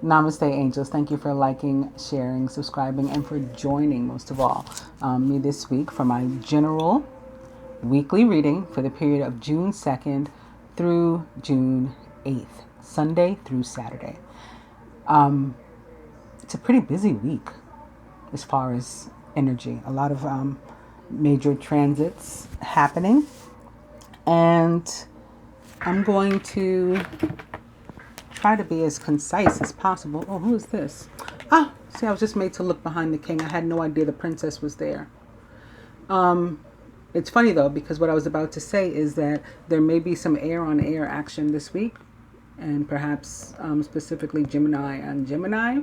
Namaste, angels. Thank you for liking, sharing, subscribing, and for joining, most of all, me this week for my general weekly reading for the period of June 2nd through June 8th, Sunday through Saturday. It's a pretty busy week as far as energy. A lot of major transits happening. And I'm going to try to be as concise as possible. Oh, who is this? See, I was just made to look behind the king. I had no idea the princess was there. It's funny, though, because what I was about to say is that there may be some air-on-air action this week, and perhaps specifically Gemini and Gemini,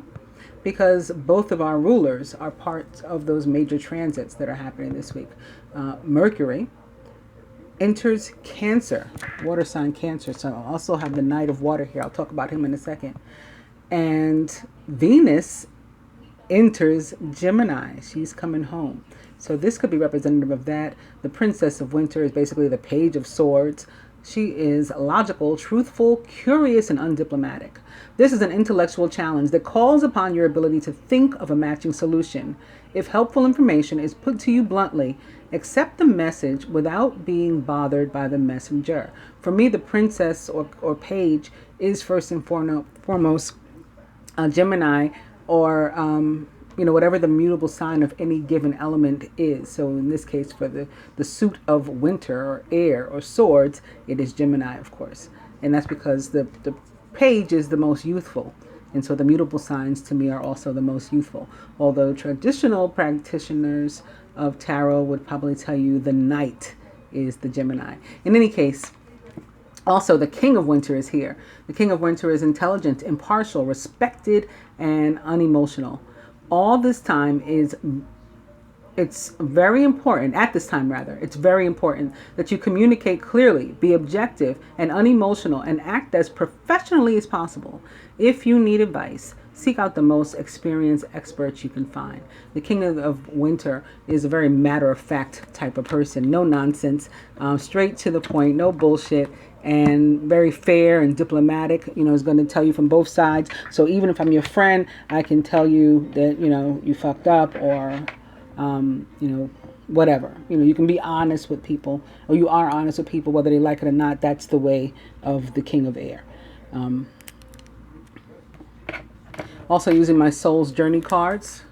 because both of our rulers are parts of those major transits that are happening this week. Mercury enters Cancer, water sign Cancer. So I also have the Knight of Water here. I'll talk about him in a second. And Venus enters Gemini. She's coming home. So this could be representative of that. The Princess of Winter is basically the Page of Swords. She is logical, truthful, curious, and undiplomatic. This is an intellectual challenge that calls upon your ability to think of a matching solution. If helpful information is put to you bluntly, accept the message without being bothered by the messenger. For me, the princess or page is first and foremost Gemini, or whatever the mutable sign of any given element is. So in this case, for the suit of winter or air or swords, it is Gemini, of course. And that's because the page is the most youthful. And so the mutable signs to me are also the most youthful. Although traditional practitioners of tarot would probably tell you the knight is the Gemini. In any case, also the King of Winter is here. The King of Winter is intelligent, impartial, respected, and unemotional. All this time it's very important, at this time rather, it's very important that you communicate clearly, be objective and unemotional, and act as professionally as possible. If you need advice, seek out the most experienced experts you can find. The King of Winter is a very matter-of-fact type of person. No nonsense, straight to the point, no bullshit, and very fair and diplomatic. Is going to tell you from both sides. So even if I'm your friend, I can tell you that, you fucked up, or whatever. You can be honest with people, or you are honest with people, whether they like it or not. That's the way of the King of Air. Also using my Soul's Journey cards.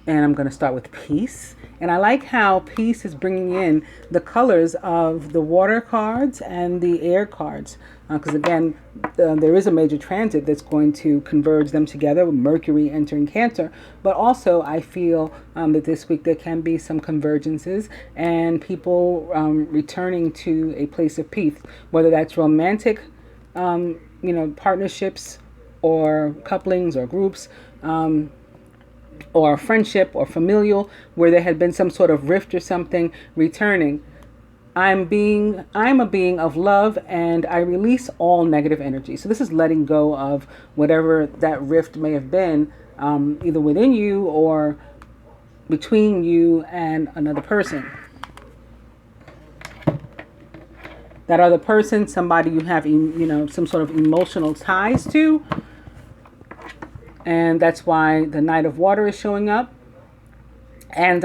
And I'm going to start with Peace. And I like how Peace is bringing in the colors of the water cards and the air cards. Because again, there is a major transit that's going to converge them together, with Mercury entering Cancer. But also I feel that this week there can be some convergences and people returning to a place of peace, whether that's romantic, partnerships, or couplings, or groups, or friendship, or familial, where there had been some sort of rift or something, returning. I'm a being of love, and I release all negative energy. So this is letting go of whatever that rift may have been, either within you or between you and another person. That other person, somebody you have, some sort of emotional ties to. And that's why the Knight of Water is showing up. And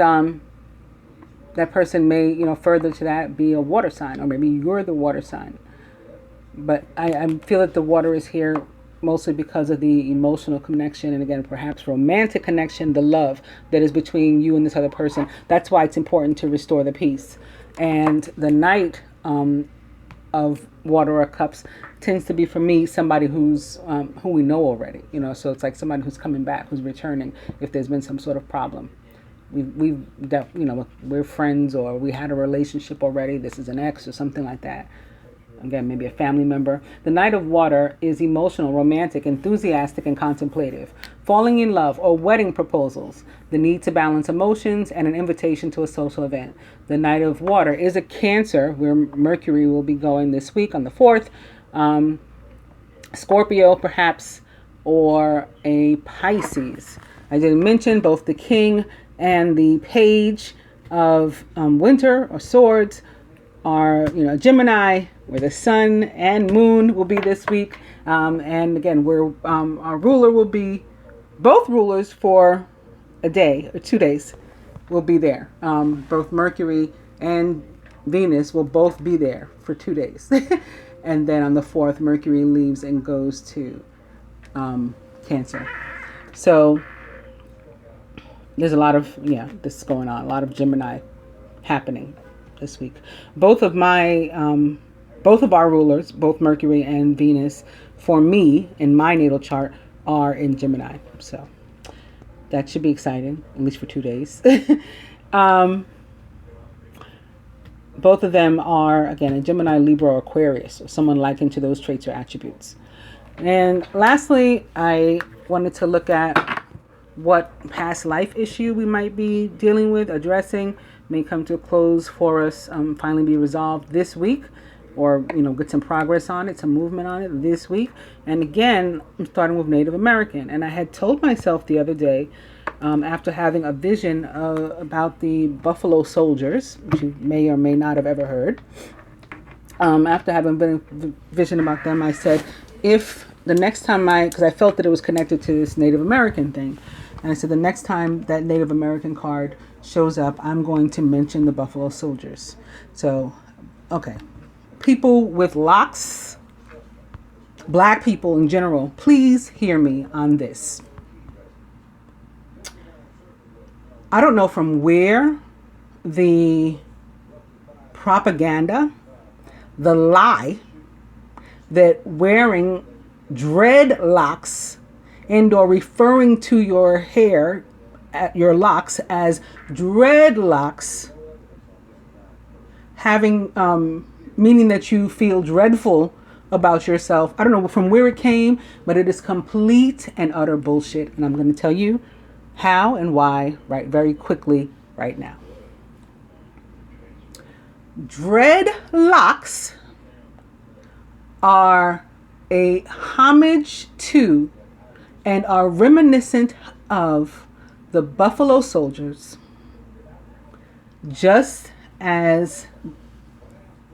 that person may, further to that, be a water sign, or maybe you're the water sign. But I feel that the water is here mostly because of the emotional connection, and again, perhaps romantic connection, the love that is between you and this other person. That's why it's important to restore the peace. And the Knight of Water or Cups tends to be, for me, somebody who's who we know already. So it's like somebody who's coming back, who's returning if there's been some sort of problem. We're friends, or we had a relationship already. This is an ex or something like that. Again, maybe a family member. The Knight of Water is emotional, romantic, enthusiastic, and contemplative. Falling in love or wedding proposals. The need to balance emotions and an invitation to a social event. The Knight of Water is a Cancer, where Mercury will be going this week on the 4th. Scorpio, perhaps, or a Pisces. I did mention both the King and the Page of Winter or Swords are, Gemini, where the sun and moon will be this week. And again, where our ruler will be, both rulers for a day or 2 days will be there. Both Mercury and Venus will both be there for 2 days. And then on the 4th, Mercury leaves and goes to Cancer. So there's a lot of, this going on, a lot of Gemini happening this week. Both of our rulers, both Mercury and Venus, for me in my natal chart, are in Gemini. So that should be exciting, at least for 2 days. Both of them are, again, a Gemini, Libra, or Aquarius, or someone likened to those traits or attributes. And lastly, I wanted to look at what past life issue we might be dealing with, addressing, may come to a close for us, finally be resolved this week, or, get some progress on it, some movement on it this week. And again, I'm starting with Native American. And I had told myself the other day, after having a vision about the Buffalo Soldiers, which you may or may not have ever heard, after having been a vision about them, I said, if the next time because I felt that it was connected to this Native American thing, and I said, the next time that Native American card shows up, I'm going to mention the Buffalo Soldiers. So, okay. People with locks, black people in general, please hear me on this. I don't know from where the propaganda, the lie that wearing dreadlocks and or referring to your hair, your locks as dreadlocks, having meaning that you feel dreadful about yourself. I don't know from where it came, but it is complete and utter bullshit. And I'm going to tell you how and why very quickly right now. Dreadlocks are a homage to and are reminiscent of the Buffalo Soldiers, just as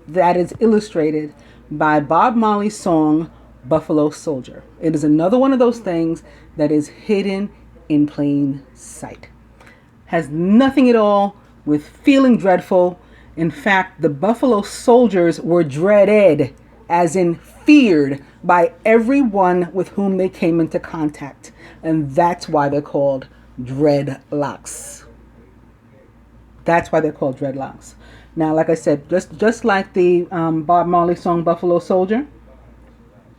that is illustrated by Bob Marley's song Buffalo Soldier. It is another one of those things that is hidden in plain sight. Has nothing at all with feeling dreadful. In fact, the Buffalo Soldiers were dreaded, as in feared, by everyone with whom they came into contact. And that's why they're called dreadlocks. That's why they're called dreadlocks. Now, like I said, just like the Bob Marley song Buffalo Soldier,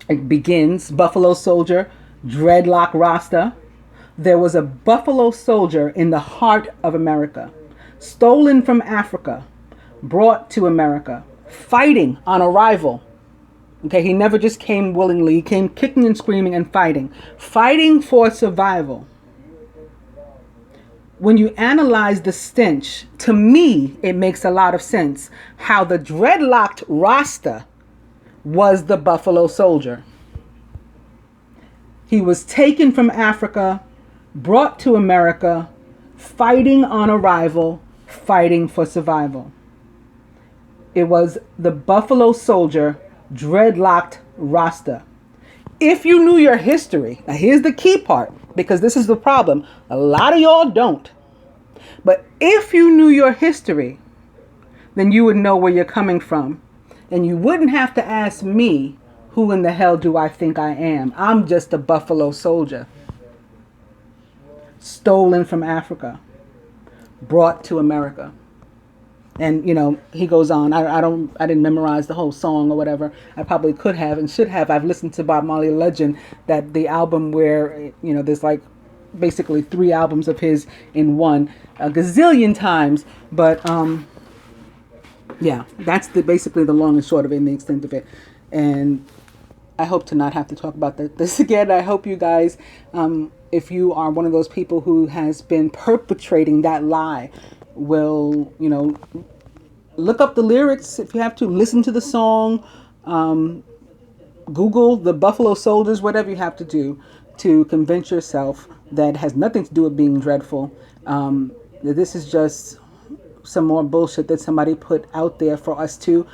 it begins, Buffalo Soldier, dreadlock Rasta. There was a Buffalo Soldier in the heart of America, stolen from Africa, brought to America, fighting on arrival. Okay, he never just came willingly. He came kicking and screaming and fighting for survival. When you analyze the stench, to me, it makes a lot of sense how the dreadlocked Rasta was the Buffalo Soldier. He was taken from Africa, brought to America, fighting on arrival, fighting for survival. It was the Buffalo Soldier, dreadlocked Rasta. If you knew your history, now here's the key part, because this is the problem. A lot of y'all don't. But if you knew your history, then you would know where you're coming from. And you wouldn't have to ask me, who in the hell do I think I am? I'm just a Buffalo Soldier. Stolen from Africa. Brought to America. And, he goes on. I didn't memorize the whole song or whatever. I probably could have and should have. I've listened to Bob Marley Legend, that the album where, there's like basically 3 albums of his in one, a gazillion times. But, yeah, that's basically the long and short of it and the extent of it. And I hope to not have to talk about this again. I hope you guys, if you are one of those people who has been perpetrating that lie, will, look up the lyrics if you have to, listen to the song, Google the Buffalo Soldiers, whatever you have to do to convince yourself that has nothing to do with being dreadful. That this is just some more bullshit that somebody put out there for us to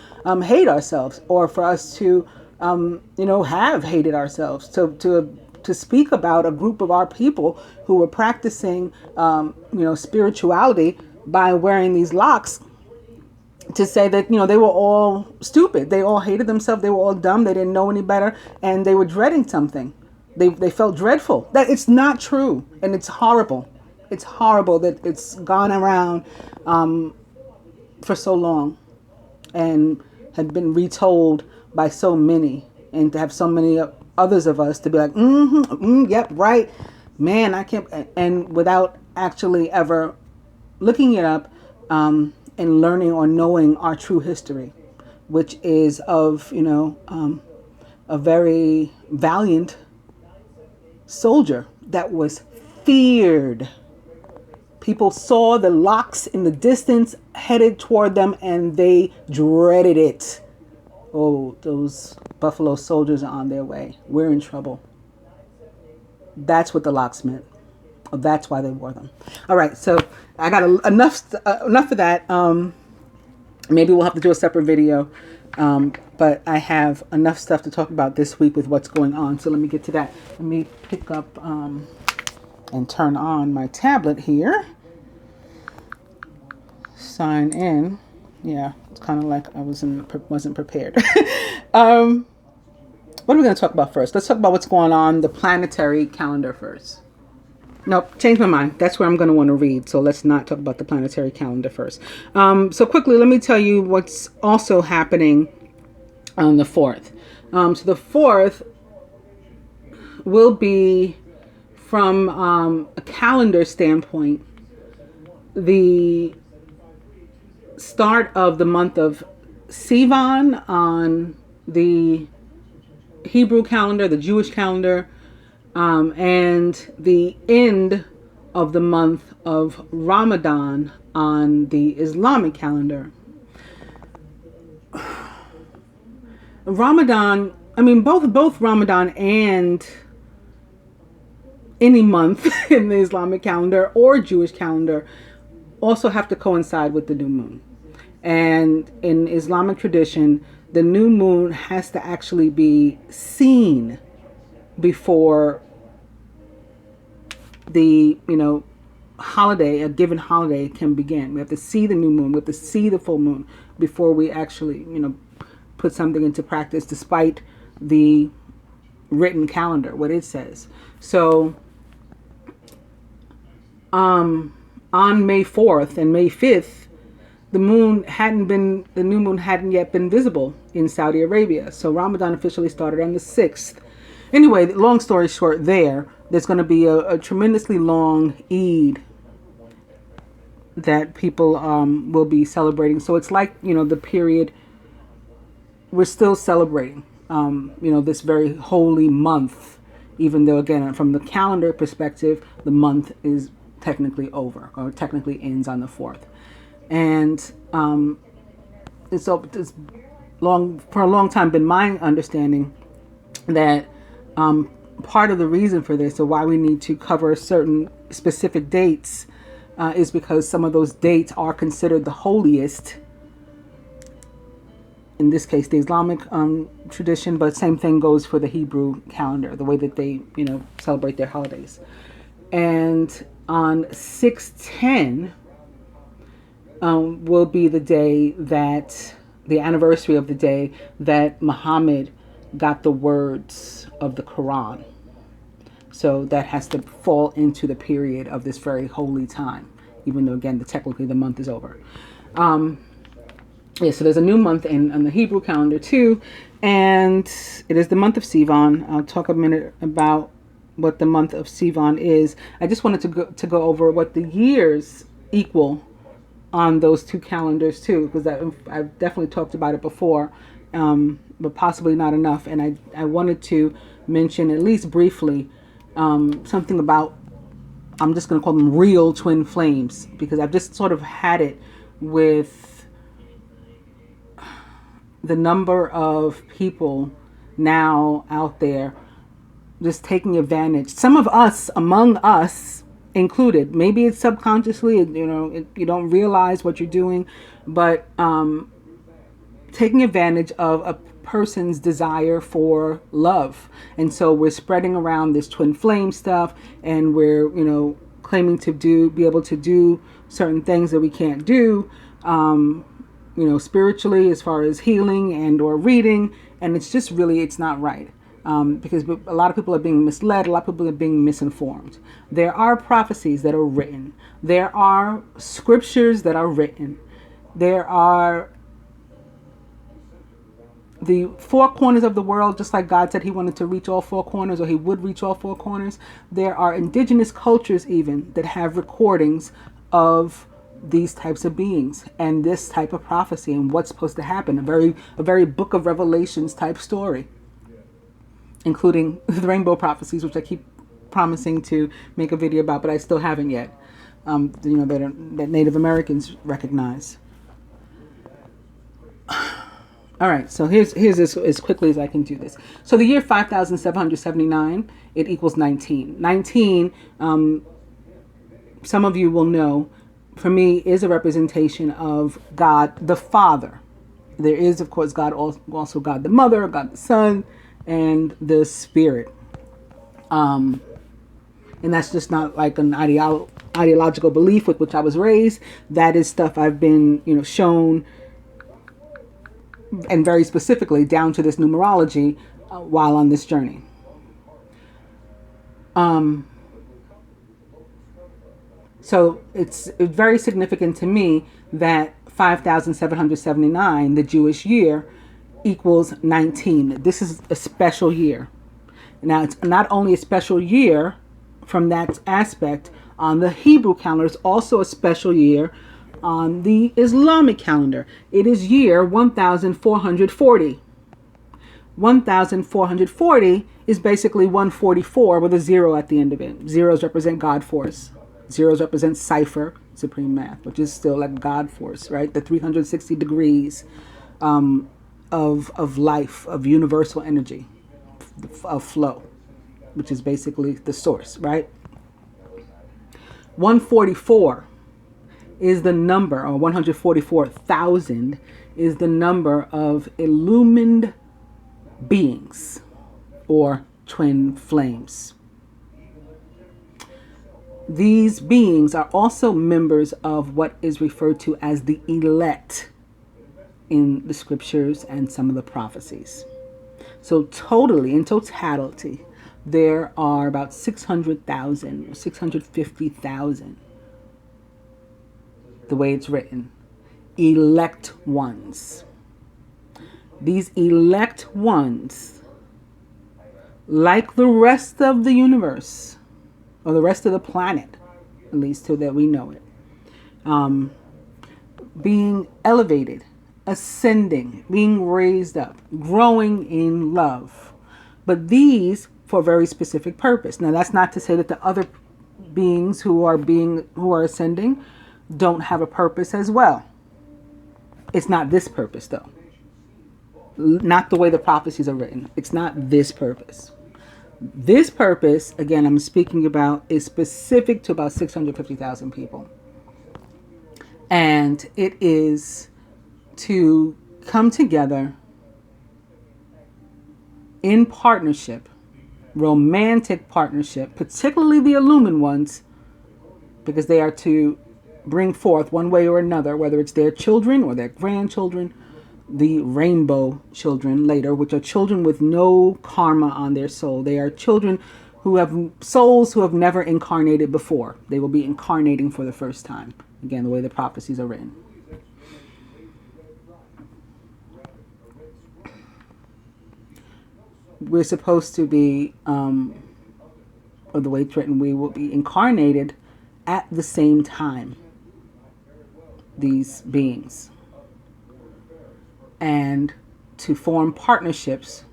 hate ourselves, or for us to have hated ourselves, to speak about a group of our people who were practicing spirituality by wearing these locks, to say that they were all stupid, they all hated themselves, they were all dumb, they didn't know any better, and they were dreading something. They felt dreadful. That it's not true, and it's horrible. It's horrible that it's gone around for so long and had been retold by so many, and to have so many others of us to be like, yep, right, man, I can't, and without actually ever looking it up and learning or knowing our true history, which is of a very valiant soldier that was feared. People saw the locks in the distance headed toward them, and they dreaded it. Oh, those Buffalo Soldiers are on their way. We're in trouble. That's what the locks meant. That's why they wore them. All right, so I got enough of that. Maybe we'll have to do a separate video. But I have enough stuff to talk about this week with what's going on. So let me get to that. Let me pick up and turn on my tablet here. Sign in. Yeah, it's kind of like I wasn't prepared. What are we going to talk about first? Let's talk about what's going on the planetary calendar first. Nope, changed my mind. That's where I'm going to want to read. So let's not talk about the planetary calendar first. So quickly, let me tell you what's also happening on the 4th. So the 4th will be, from a calendar standpoint, the start of the month of Sivan on the Hebrew calendar, the Jewish calendar, and the end of the month of Ramadan on the Islamic calendar. Ramadan, I mean, both Ramadan and any month in the Islamic calendar or Jewish calendar also have to coincide with the new moon. And in Islamic tradition, the new moon has to actually be seen before the, holiday, a given holiday can begin. We have to see the new moon, we have to see the full moon before we actually, put something into practice, despite the written calendar, what it says. So on May 4th and May 5th, the new moon hadn't yet been visible in Saudi Arabia. So Ramadan officially started on the 6th. Anyway, long story short, there's going to be a tremendously long Eid that people will be celebrating. So it's like, the period we're still celebrating, this very holy month, even though, again, from the calendar perspective, the month is technically over, or technically ends on the 4th. And it's for a long time been my understanding that part of the reason for this, or why we need to cover certain specific dates, is because some of those dates are considered the holiest. In this case, the Islamic tradition, but same thing goes for the Hebrew calendar, the way that they, celebrate their holidays. And on 6/10 will be the day that, the anniversary of the day that Muhammad got the words of the Quran. So that has to fall into the period of this very holy time, even though, again, technically the month is over. So there's a new month on the Hebrew calendar too, and it is the month of Sivan. I'll talk a minute about what the month of Sivan is. I just wanted to go over what the years equal on those two calendars too, because I've definitely talked about it before, but possibly not enough. And I wanted to mention, at least briefly, something about, I'm just going to call them real twin flames, because I've just sort of had it with the number of people now out there just taking advantage. Some of us, among us, included. Maybe it's subconsciously, you don't realize what you're doing, but taking advantage of a person's desire for love. And so we're spreading around this twin flame stuff, and we're, claiming to be able to do certain things that we can't do, spiritually, as far as healing and or reading. And it's just really, it's not right. Because a lot of people are being misled, a lot of people are being misinformed. There are prophecies that are written. There are scriptures that are written. There are the four corners of the world, just like God said he wanted to reach all four corners, or he would reach all four corners. There are indigenous cultures even that have recordings of these types of beings and this type of prophecy and what's supposed to happen. A very Book of Revelations type story, including the rainbow prophecies, which I keep promising to make a video about, but I still haven't yet. That Native Americans recognize. All right, so here's as quickly as I can do this. So the year 5,779, it equals 19. 19, some of you will know, for me, is a representation of God the Father. There is, of course, God also God the Mother, God the Son, and the Spirit. And that's just not like an ideological belief with which I was raised. That is stuff I've been, shown, and very specifically down to this numerology while on this journey. So it's very significant to me that 5,779, the Jewish year, equals 19. This is a special year. Now, it's not only a special year from that aspect on the Hebrew calendar, it's also a special year on the Islamic calendar. It is year 1440. 1440 is basically 144 with a zero at the end of it. Zeros represent God force. Zeros represent cipher, supreme math, which is still like God force, right? The 360 degrees of life, of universal energy, of flow, which is basically the source, right? 144 is the number, or 144,000 is the number of illumined beings, or twin flames. These beings are also members of what is referred to as the elect in the scriptures and some of the prophecies. So totally, in totality, there are about 600,000, 650,000, the way it's written, elect ones. These elect ones, like the rest of the universe, or the rest of the planet, at least so that we know it, being elevated, ascending, being raised up, growing in love. But these for a very specific purpose. Now, that's not to say that the other beings who are ascending don't have a purpose as well. It's not this purpose, though. Not the way the prophecies are written. It's not this purpose. This purpose, again, I'm speaking about, is specific to about 650,000 people. And it is to come together in partnership, romantic partnership, particularly the illumined ones, because they are to bring forth one way or another, whether it's their children or their grandchildren, the rainbow children later, which are children with no karma on their soul. They are children who have souls who have never incarnated before. They will be incarnating for the first time. Again, the way the prophecies are written. We're supposed to be, or the way it's written, we will be incarnated at the same time, these beings. And to form partnerships,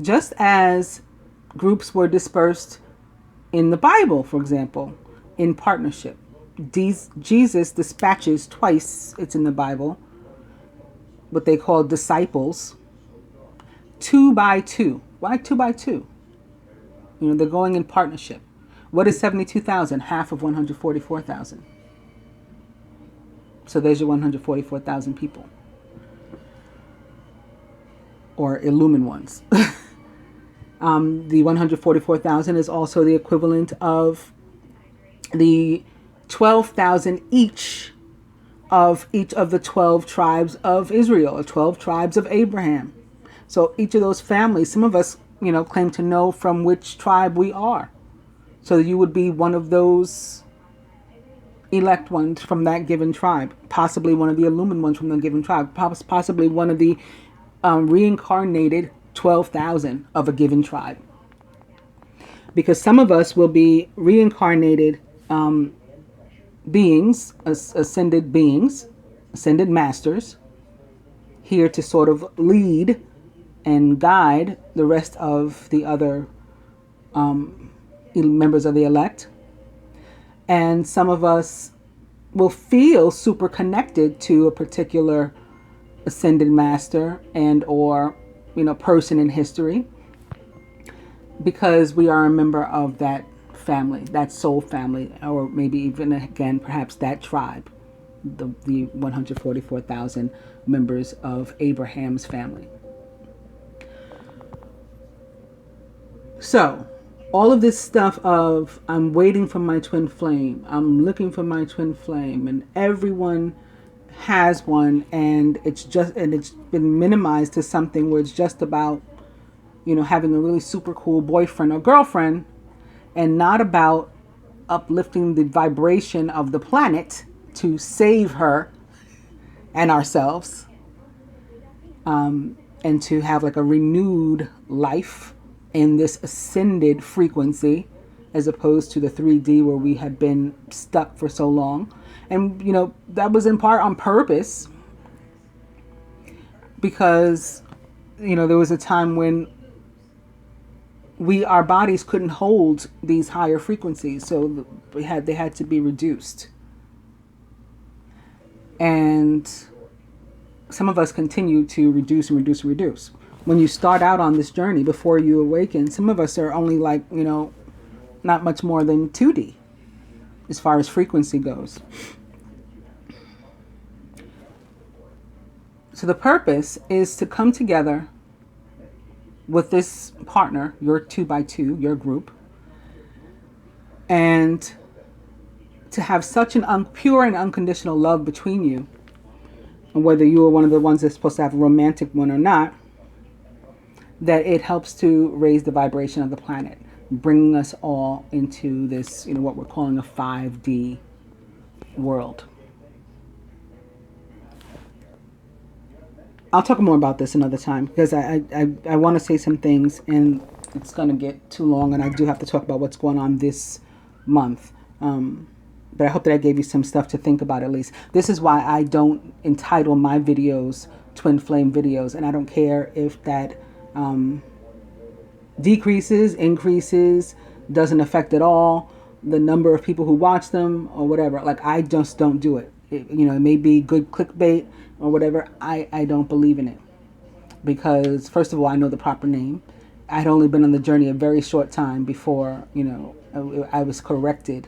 just as groups were dispersed in the Bible, for example, in partnership. Jesus dispatches twice, it's in the Bible, what they call disciples, 2 by 2. Why 2 by 2? They're going in partnership. What is 72,000? Half of 144,000. So there's your 144,000 people. Or illumined ones. The 144,000 is also the equivalent of the 12,000 each of the 12 tribes of Israel, or 12 tribes of Abraham. So each of those families, some of us, claim to know from which tribe we are. So you would be one of those elect ones from that given tribe, possibly one of the illumined ones from the given tribe, possibly one of the reincarnated 12,000 of a given tribe. Because some of us will be reincarnated beings, ascended masters, here to sort of lead and guide the rest of the other members of the elect. And some of us will feel super connected to a particular ascended master and or person in history, because we are a member of that family, that soul family, or maybe even again perhaps that tribe, the 144,000 members of Abraham's family. So all of this stuff of I'm waiting for my twin flame, I'm looking for my twin flame, and everyone has one, and it's been minimized to something where it's just about having a really super cool boyfriend or girlfriend, and not about uplifting the vibration of the planet to save her and ourselves, and to have like a renewed life in this ascended frequency, as opposed to the 3D where we had been stuck for so long. And, that was in part on purpose, because, there was a time when our bodies couldn't hold these higher frequencies. So they had to be reduced. And some of us continue to reduce and reduce and reduce. When you start out on this journey, before you awaken, some of us are only like, not much more than 2D as far as frequency goes. So the purpose is to come together with this partner, your 2x2, your group, and to have such an pure and unconditional love between you, and whether you are one of the ones that's supposed to have a romantic one or not, that it helps to raise the vibration of the planet, bringing us all into this, what we're calling a 5D world. I'll talk more about this another time, because I want to say some things, and it's going to get too long, and I do have to talk about what's going on this month. But I hope that I gave you some stuff to think about at least. This is why I don't entitle my videos Twin Flame videos, and I don't care if that decreases, increases, doesn't affect at all the number of people who watch them or whatever. Like, I just don't do it. It may be good clickbait or whatever. I don't believe in it, because first of all, I know the proper name. I'd only been on the journey a very short time before I was corrected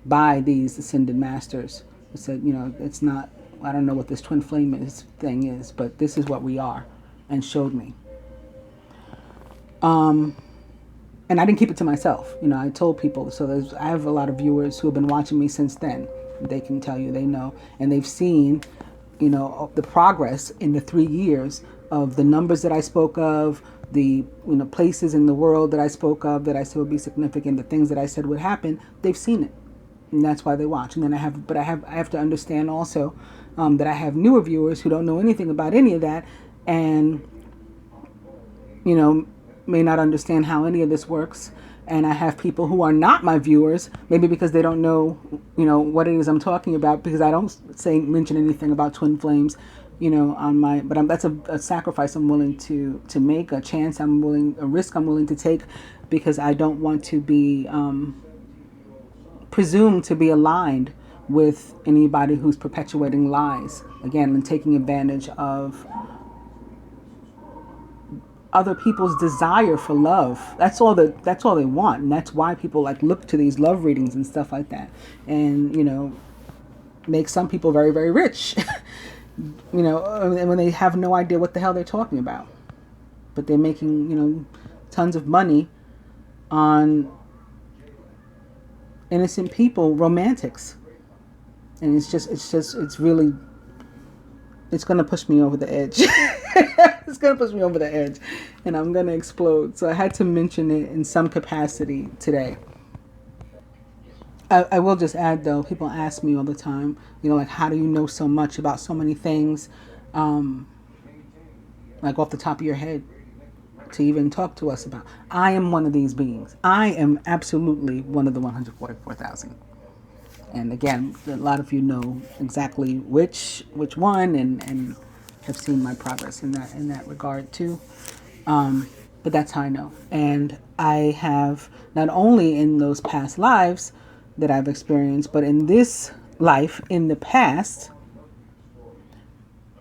by these ascended masters who said, it's not, I don't know what this twin flame thing is, but this is what we are, and showed me. And I didn't keep it to myself. I told people. So I have a lot of viewers who have been watching me since then. They can tell you, they know, and they've seen, the progress in the 3 years of the numbers that I spoke of, the places in the world that I spoke of that I said would be significant, the things that I said would happen. They've seen it, and that's why they watch. And then I have to understand also that I have newer viewers who don't know anything about any of that, and may not understand how any of this works. And I have people who are not my viewers, maybe because they don't know, what it is I'm talking about, because I don't mention anything about twin flames, on my, but that's a sacrifice I'm willing to make, a risk I'm willing to take, because I don't want to be presumed to be aligned with anybody who's perpetuating lies, again, and taking advantage of other people's desire for love. That's all they want, and that's why people like look to these love readings and stuff like that, and make some people very, very rich. And when they have no idea what the hell they're talking about, but they're making tons of money on innocent people, romantics, and it's going to push me over the edge. It's going to push me over the edge, and I'm going to explode. So I had to mention it in some capacity today. I will just add, though, people ask me all the time, like, how do you know so much about so many things, like off the top of your head, to even talk to us about. I am one of these beings. I am absolutely one of the 144,000. And again, a lot of you know exactly which one, and have seen my progress in that regard too. But that's how I know. And I have, not only in those past lives that I've experienced, but in this life, in the past,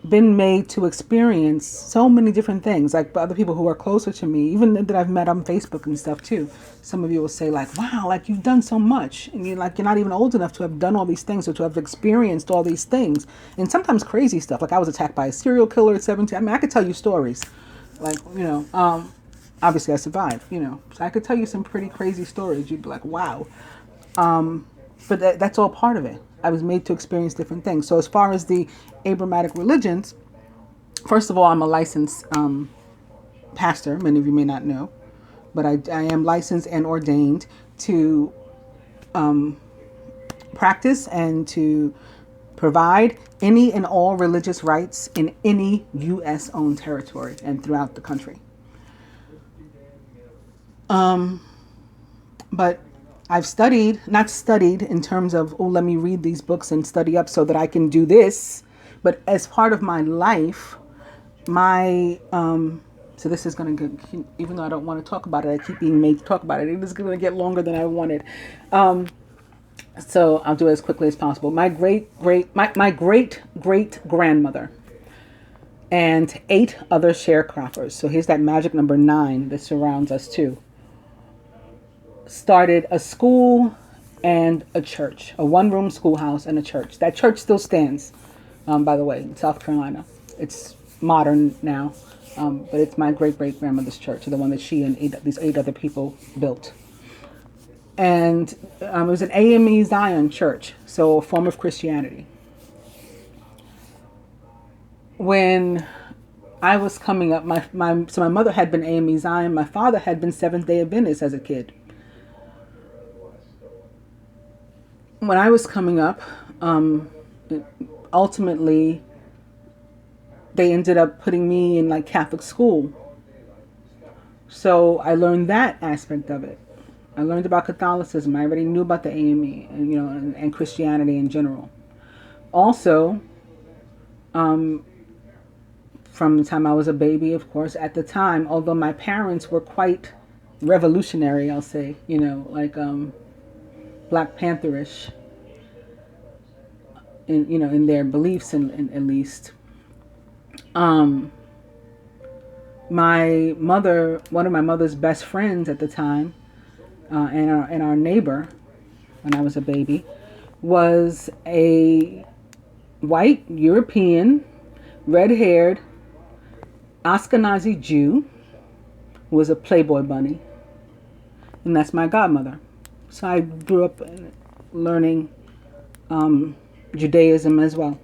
been made to experience so many different things, like other people who are closer to me, even that I've met on Facebook and stuff too. Some of you will say like, wow, like you've done so much, and you're not even old enough to have done all these things or to have experienced all these things, and sometimes crazy stuff. Like I was attacked by a serial killer at 17. I mean, I could tell you stories, like, obviously I survived, so I could tell you some pretty crazy stories. You'd be like, wow. But that's all part of it. I was made to experience different things. So as far as the Abrahamic religions, first of all, I'm a licensed pastor. Many of you may not know, but I am licensed and ordained to practice and to provide any and all religious rights in any U.S. owned territory and throughout the country. But I've not studied in terms of, let me read these books and study up so that I can do this. But as part of my life, so this is going to, even though I don't want to talk about it, I keep being made to talk about it. It is going to get longer than I wanted. So I'll do it as quickly as possible. My great grandmother and 8 other sharecroppers. So here's that magic number 9 that surrounds us too. Started a school and a church, a one-room schoolhouse and a church. That church still stands, by the way, in South Carolina. It's modern now, but it's my great-great-grandmother's church, the one that she and these 8 other people built. And it was an AME Zion church, so a form of Christianity. When I was coming up, my mother had been AME Zion. My father had been Seventh-day Adventist as a kid. When I was coming up, ultimately, they ended up putting me in like Catholic school. So I learned that aspect of it. I learned about Catholicism. I already knew about the AME and Christianity in general. Also, from the time I was a baby, of course, at the time, although my parents were quite revolutionary, I'll say, Black Pantherish, in their beliefs, at least. My mother, one of my mother's best friends at the time, and our neighbor, when I was a baby, was a white European, red-haired Ashkenazi Jew who was a Playboy bunny, and that's my godmother. So I grew up learning Judaism as well.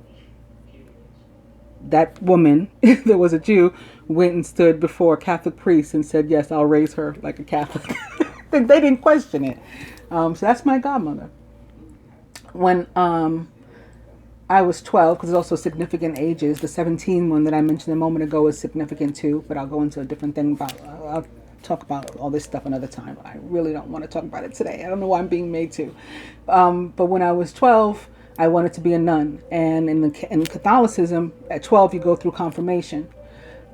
That woman, that was a Jew, went and stood before Catholic priests and said, yes, I'll raise her like a Catholic. They didn't question it. So that's my godmother. When I was 12, because there's also significant ages, the 17 one that I mentioned a moment ago is significant too, but I'll go into a different thing I'll talk about all this stuff another time. I really don't want to talk about it today. I don't know why I'm being made to. But when I was 12, I wanted to be a nun. And in Catholicism, at 12, you go through confirmation.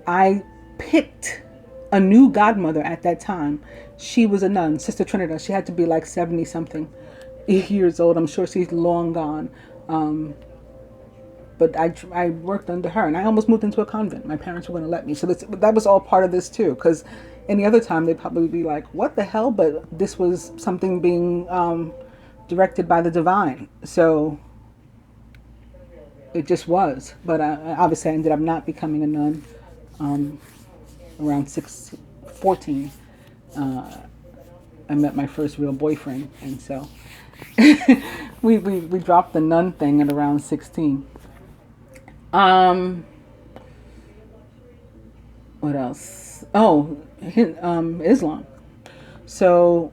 I picked a new godmother at that time. She was a nun, Sister Trinidad. She had to be like 70-something years old. I'm sure she's long gone. But I worked under her, and I almost moved into a convent. My parents were going to let me. So that was all part of this too, because any other time they'd probably be like, what the hell? But this was something being directed by the divine. So it just was. But obviously I ended up not becoming a nun around 14. I met my first real boyfriend, and so we dropped the nun thing at around 16. What else? Oh, Islam. So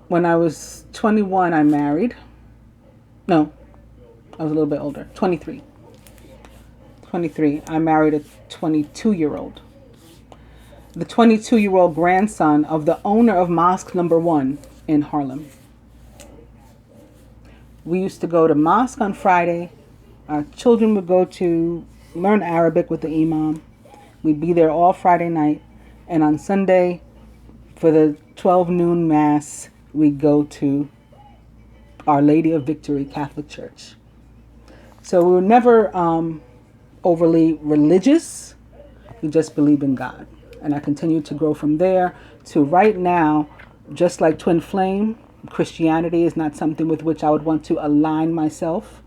when I was 21, I married. No, I was a little bit older. 23. I married a 22-year-old. The 22-year-old grandson of the owner of Mosque Number 1 in Harlem. We used to go to mosque on Friday. Our children would go to learn Arabic with the imam. We'd be there all Friday night. And on Sunday, for the 12 noon mass, we'd go to Our Lady of Victory Catholic Church. So we were never overly religious. We just believed in God. And I continued to grow from there to right now, just like Twin Flame, Christianity is not something with which I would want to align myself.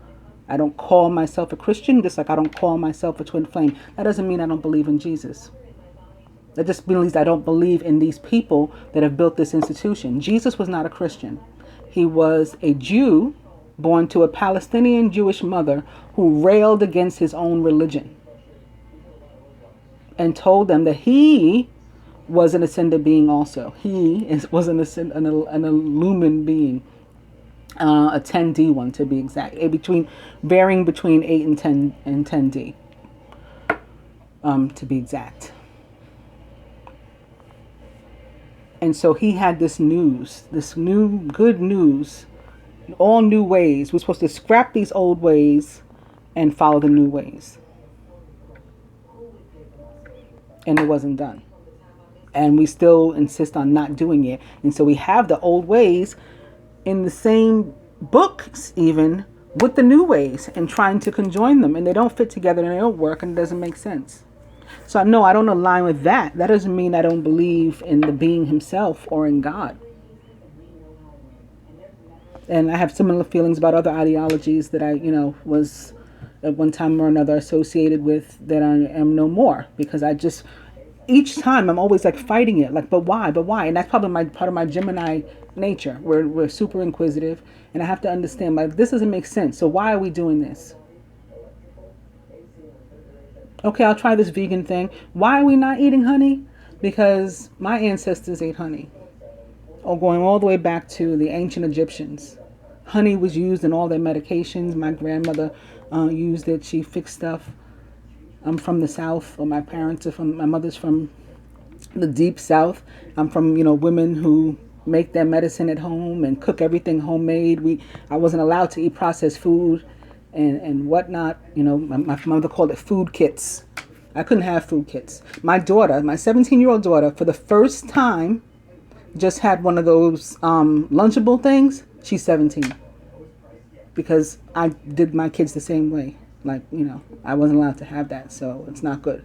I don't call myself a Christian, just like I don't call myself a Twin Flame. That doesn't mean I don't believe in Jesus. That just means I don't believe in these people that have built this institution. Jesus was not a Christian. He was a Jew born to a Palestinian Jewish mother who railed against his own religion and told them that he was an ascended being also. Was an illumined being. A 10D one to be exact, varying between 8 and 10D, to be exact. And so he had this new good news, all new ways. We're supposed to scrap these old ways and follow the new ways. And it wasn't done. And we still insist on not doing it. And so we have the old ways in the same books even with the new ways and trying to conjoin them, and they don't fit together and they don't work and it doesn't make sense. So no, I don't align with that. That doesn't mean I don't believe in the being himself or in God. And I have similar feelings about other ideologies that I, was at one time or another associated with that I am no more, because each time I'm always like fighting it, like, but why? And that's probably part of my Gemini nature. We're super inquisitive, and I have to understand, like, this doesn't make sense. So why are we doing this? Okay, I'll try this vegan thing. Why are we not eating honey? Because my ancestors ate honey. Or going all the way back to the ancient Egyptians. Honey was used in all their medications. My grandmother used it. She fixed stuff. I'm from the South, or my mother's from the deep South. I'm from, women who make their medicine at home and cook everything homemade. I wasn't allowed to eat processed food and whatnot. My mother called it food kits. I couldn't have food kits. My daughter, my 17-year-old daughter, for the first time, just had one of those Lunchable things. She's 17. Because I did my kids the same way. Like, I wasn't allowed to have that, so it's not good.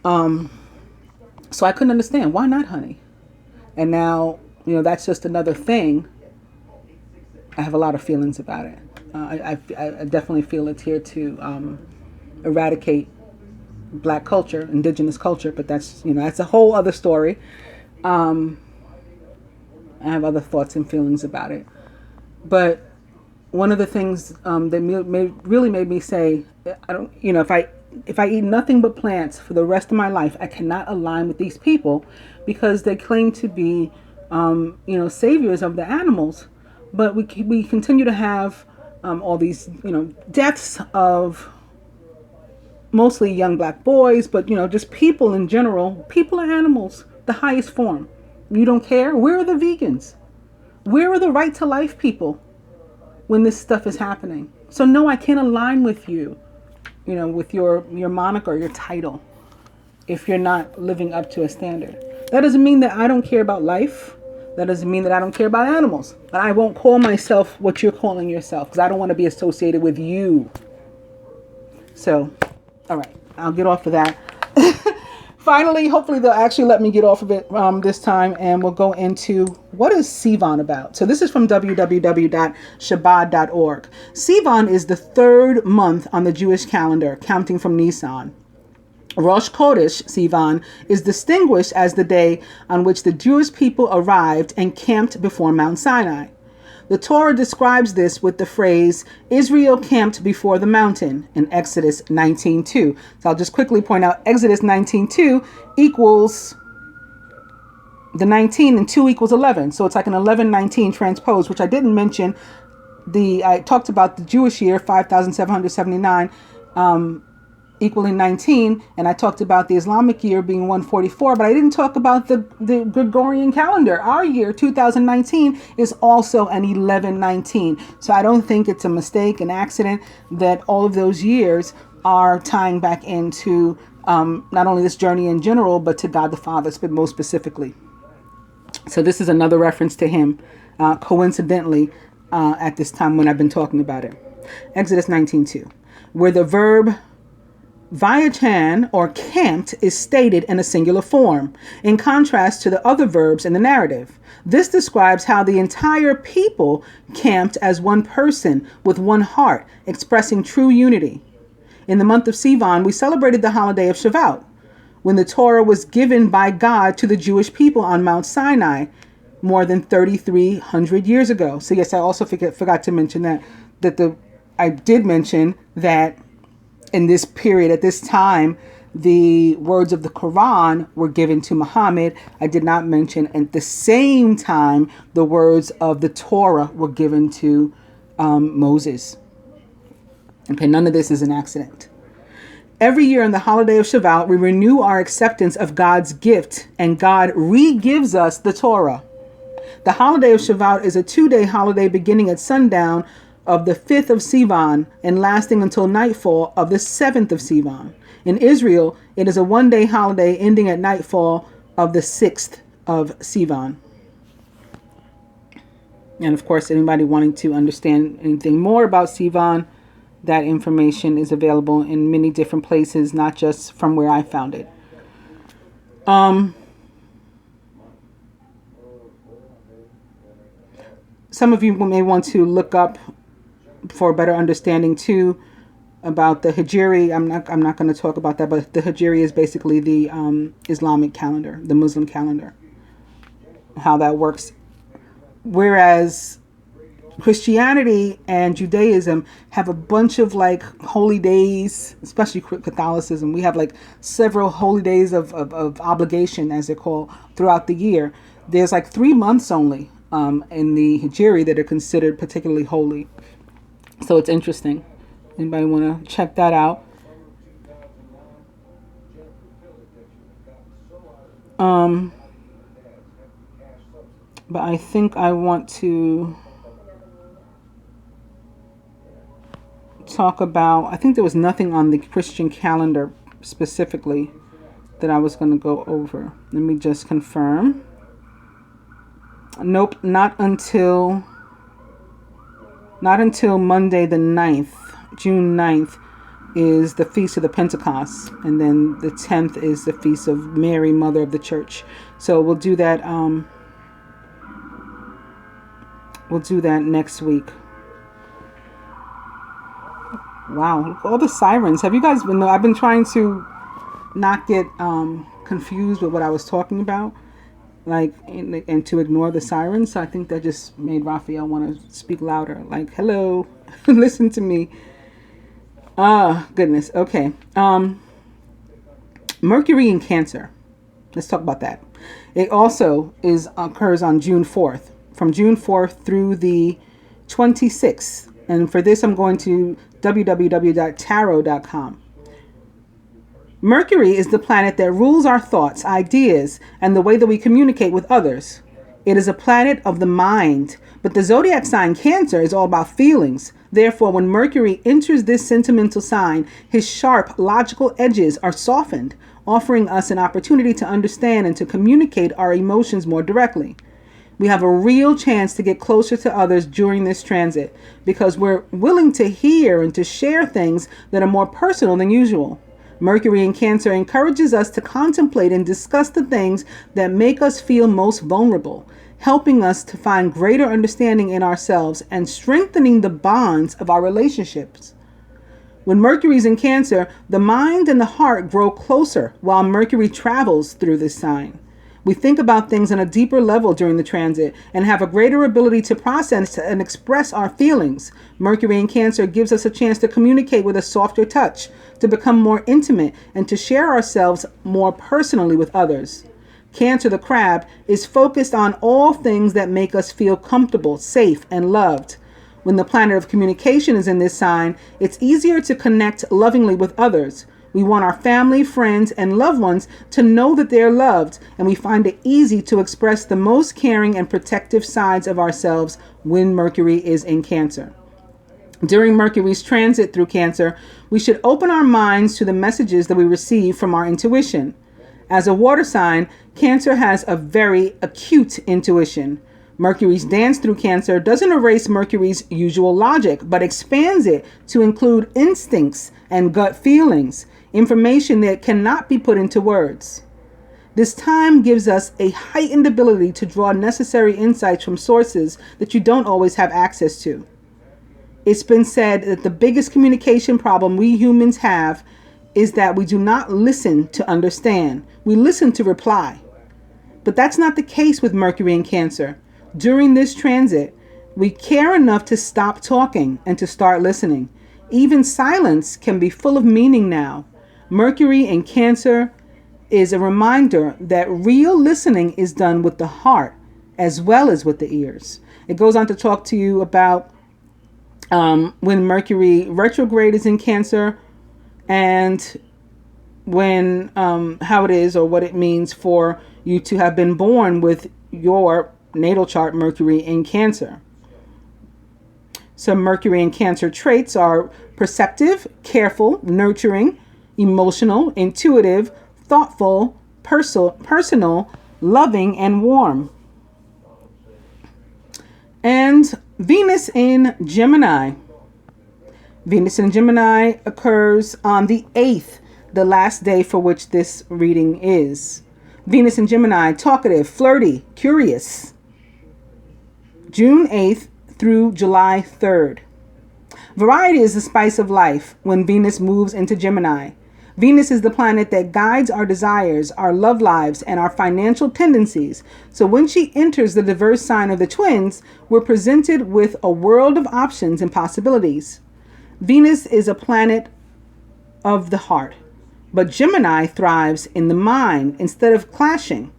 So I couldn't understand, why not honey? And now, that's just another thing. I have a lot of feelings about it. I definitely feel it's here to eradicate Black culture, indigenous culture, but that's a whole other story. I have other thoughts and feelings about it. But one of the things that really made me say, if I eat nothing but plants for the rest of my life, I cannot align with these people, because they claim to be, saviors of the animals, but we continue to have all these, deaths of mostly young Black boys, but just people in general. People are animals, the highest form. You don't care. Where are the vegans? Where are the right to life people when this stuff is happening? So no, I can't align with you, with your moniker, your title, if you're not living up to a standard. That doesn't mean that I don't care about life. That doesn't mean that I don't care about animals. But I won't call myself what you're calling yourself because I don't want to be associated with you. So, all right, I'll get off of that. Finally, hopefully they'll actually let me get off of it this time, and we'll go into what is Sivan about. So this is from www.shabbat.org. Sivan is the third month on the Jewish calendar, counting from Nisan. Rosh Chodesh, Sivan, is distinguished as the day on which the Jewish people arrived and camped before Mount Sinai. The Torah describes this with the phrase, Israel camped before the mountain in Exodus 19:2. So I'll just quickly point out Exodus 19:2 equals the 19 and 2 equals 11. So it's like an 11:19 transpose, which I didn't mention. I talked about the Jewish year, 5,779, equaling 19, and I talked about the Islamic year being 144, but I didn't talk about the Gregorian calendar. Our year, 2019, is also an 11:19. So I don't think it's a mistake, an accident, that all of those years are tying back into not only this journey in general, but to God the Father, but most specifically. So this is another reference to him, coincidentally, at this time when I've been talking about it. Exodus 19:2, where the verb Vayachan, or camped, is stated in a singular form, in contrast to the other verbs in the narrative. This describes how the entire people camped as one person with one heart, expressing true unity. In the month of Sivan, we celebrated the holiday of Shavuot, when the Torah was given by God to the Jewish people on Mount Sinai more than 3,300 years ago. So yes, I also forgot to mention that I did mention that in this period, at this time, the words of the Quran were given to Muhammad. I did not mention at the same time the words of the Torah were given to Moses. Okay, none of this is an accident. Every year on the holiday of Shavuot, we renew our acceptance of God's gift, and God re-gives us the Torah. The holiday of Shavuot is a 2-day holiday beginning at sundown of the 5th of Sivan and lasting until nightfall of the 7th of Sivan. In Israel, it is a 1-day holiday ending at nightfall of the 6th of Sivan. And of course, anybody wanting to understand anything more about Sivan, that information is available in many different places, not just from where I found it. Some of you may want to look up for a better understanding too about the Hijri. I'm not going to talk about that, but the Hijri is basically the Islamic calendar, the Muslim calendar, how that works. Whereas Christianity and Judaism have a bunch of like holy days, especially Catholicism. We have like several holy days of obligation, as they're called, throughout the year. There's like 3 months only in the Hijri that are considered particularly holy. So it's interesting. Anybody want to check that out? But I think I want to talk about, I think there was nothing on the Christian calendar specifically that I was going to go over. Let me just confirm. Nope, not until Monday the 9th, June 9th, is the Feast of the Pentecost. And then the 10th is the Feast of Mary, Mother of the Church. So we'll do that next week. Wow, look, all the sirens. Have you guys been, I've been trying to not get confused with what I was talking about, like, and to ignore the sirens. So I think that just made Raphael want to speak louder, like, hello, listen to me. Goodness. Okay. Mercury in Cancer. Let's talk about that. It also occurs on June 4th, from June 4th through the 26th. And for this, I'm going to www.tarot.com. Mercury is the planet that rules our thoughts, ideas, and the way that we communicate with others. It is a planet of the mind, but the zodiac sign Cancer is all about feelings. Therefore, when Mercury enters this sentimental sign, his sharp, logical edges are softened, offering us an opportunity to understand and to communicate our emotions more directly. We have a real chance to get closer to others during this transit because we're willing to hear and to share things that are more personal than usual. Mercury in Cancer encourages us to contemplate and discuss the things that make us feel most vulnerable, helping us to find greater understanding in ourselves and strengthening the bonds of our relationships. When Mercury is in Cancer, the mind and the heart grow closer while Mercury travels through this sign. We think about things on a deeper level during the transit and have a greater ability to process and express our feelings. Mercury in Cancer gives us a chance to communicate with a softer touch, to become more intimate, and to share ourselves more personally with others. Cancer, the crab, is focused on all things that make us feel comfortable, safe, and loved. When the planet of communication is in this sign, it's easier to connect lovingly with others. We want our family, friends, and loved ones to know that they're loved, and we find it easy to express the most caring and protective sides of ourselves when Mercury is in Cancer. During Mercury's transit through Cancer, we should open our minds to the messages that we receive from our intuition. As a water sign, Cancer has a very acute intuition. Mercury's dance through Cancer doesn't erase Mercury's usual logic, but expands it to include instincts and gut feelings, information that cannot be put into words. This time gives us a heightened ability to draw necessary insights from sources that you don't always have access to. It's been said that the biggest communication problem we humans have is that we do not listen to understand. We listen to reply. But that's not the case with Mercury in Cancer. During this transit, we care enough to stop talking and to start listening. Even silence can be full of meaning now. Mercury in Cancer is a reminder that real listening is done with the heart as well as with the ears. It goes on to talk to you about when Mercury retrograde is in Cancer, and when how it is or what it means for you to have been born with your natal chart Mercury in Cancer. Some Mercury in Cancer traits are perceptive, careful, nurturing, emotional, intuitive, thoughtful, personal, loving, and warm. And Venus in Gemini. Venus in Gemini occurs on the 8th, the last day for which this reading is. Venus in Gemini, talkative, flirty, curious. June 8th through July 3rd. Variety is the spice of life when Venus moves into Gemini. Venus is the planet that guides our desires, our love lives, and our financial tendencies. So when she enters the diverse sign of the Twins, we're presented with a world of options and possibilities. Venus is a planet of the heart, but Gemini thrives in the mind instead of clashing.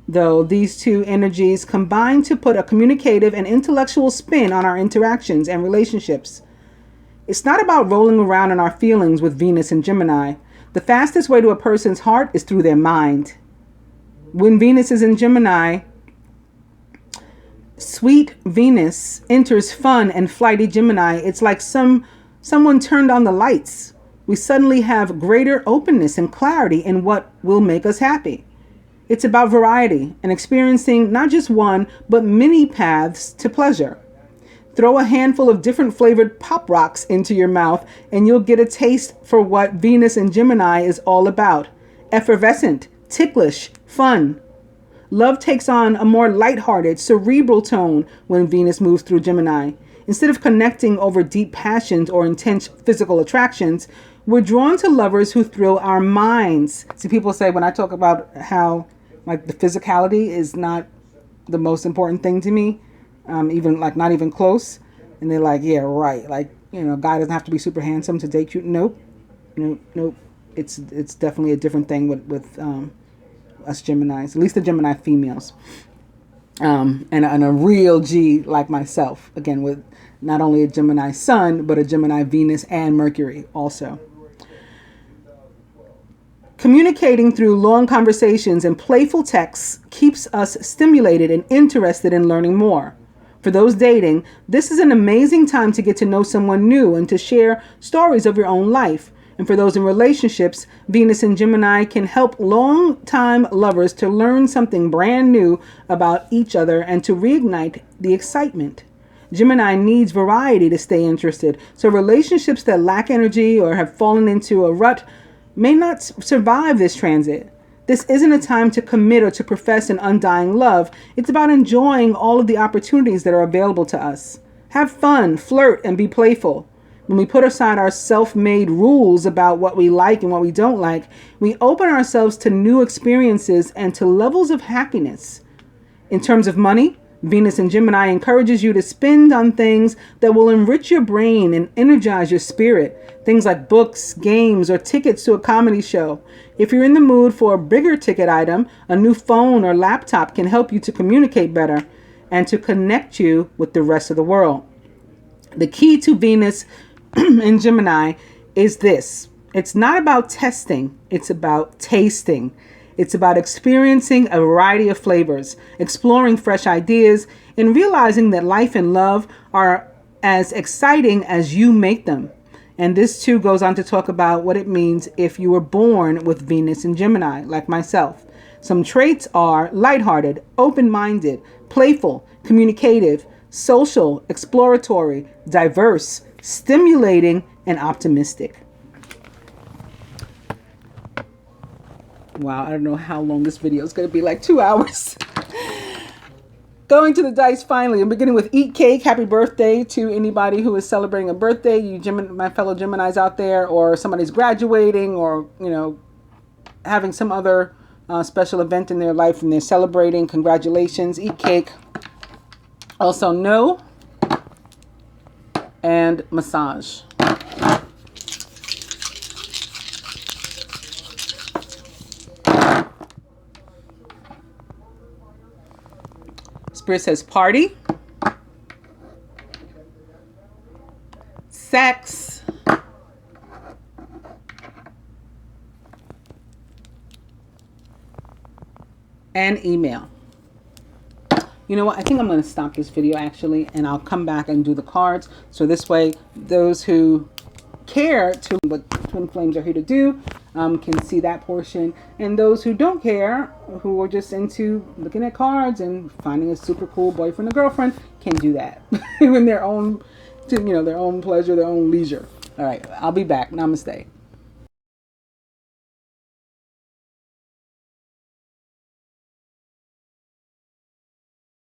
Though these two energies combine to put a communicative and intellectual spin on our interactions and relationships. It's not about rolling around in our feelings with Venus and Gemini. The fastest way to a person's heart is through their mind. When Venus is in Gemini, sweet Venus enters fun and flighty Gemini. It's like someone turned on the lights. We suddenly have greater openness and clarity in what will make us happy. It's about variety and experiencing not just one, but many paths to pleasure. Throw a handful of different flavored pop rocks into your mouth and you'll get a taste for what Venus and Gemini is all about. Effervescent, ticklish, fun. Love takes on a more lighthearted, cerebral tone when Venus moves through Gemini. Instead of connecting over deep passions or intense physical attractions, we're drawn to lovers who thrill our minds. See, people say when I talk about how the physicality is not the most important thing to me, even not even close. And they're like, yeah, right. A guy doesn't have to be super handsome to date you. Nope. It's definitely a different thing with us Geminis, at least the Gemini females. And a real G like myself, again, with not only a Gemini sun, but a Gemini Venus and Mercury also. Communicating through long conversations and playful texts keeps us stimulated and interested in learning more. For those dating, this is an amazing time to get to know someone new and to share stories of your own life. And for those in relationships, Venus and Gemini can help long-time lovers to learn something brand new about each other and to reignite the excitement. Gemini needs variety to stay interested, so relationships that lack energy or have fallen into a rut may not survive this transit. This isn't a time to commit or to profess an undying love. It's about enjoying all of the opportunities that are available to us. Have fun, flirt, and be playful. When we put aside our self-made rules about what we like and what we don't like, we open ourselves to new experiences and to levels of happiness. In terms of money, Venus in Gemini encourages you to spend on things that will enrich your brain and energize your spirit. Things like books, games, or tickets to a comedy show. If you're in the mood for a bigger ticket item, a new phone or laptop can help you to communicate better and to connect you with the rest of the world. The key to Venus in Gemini is this. It's not about testing, it's about tasting. It's about experiencing a variety of flavors, exploring fresh ideas, and realizing that life and love are as exciting as you make them. And this too goes on to talk about what it means if you were born with Venus in Gemini, like myself. Some traits are lighthearted, open-minded, playful, communicative, social, exploratory, diverse, stimulating, and optimistic. Wow, I don't know how long this video is going to be, like 2 hours. Going to the dice finally. I'm beginning with eat cake. Happy birthday to anybody who is celebrating a birthday. You my fellow Geminis out there, or somebody's graduating, or, you know, having some other special event in their life and they're celebrating. Congratulations. Eat cake. Also, no. And massage. Spirit says party, sex, and email. You know what? I think I'm going to stop this video actually, and I'll come back and do the cards. So this way, those who care to what Twin Flames are here to do can see that portion, and those who don't care, who are just into looking at cards and finding a super cool boyfriend or girlfriend, can do that in their own, you know, their own pleasure, their own leisure. All right, I'll be back. Namaste.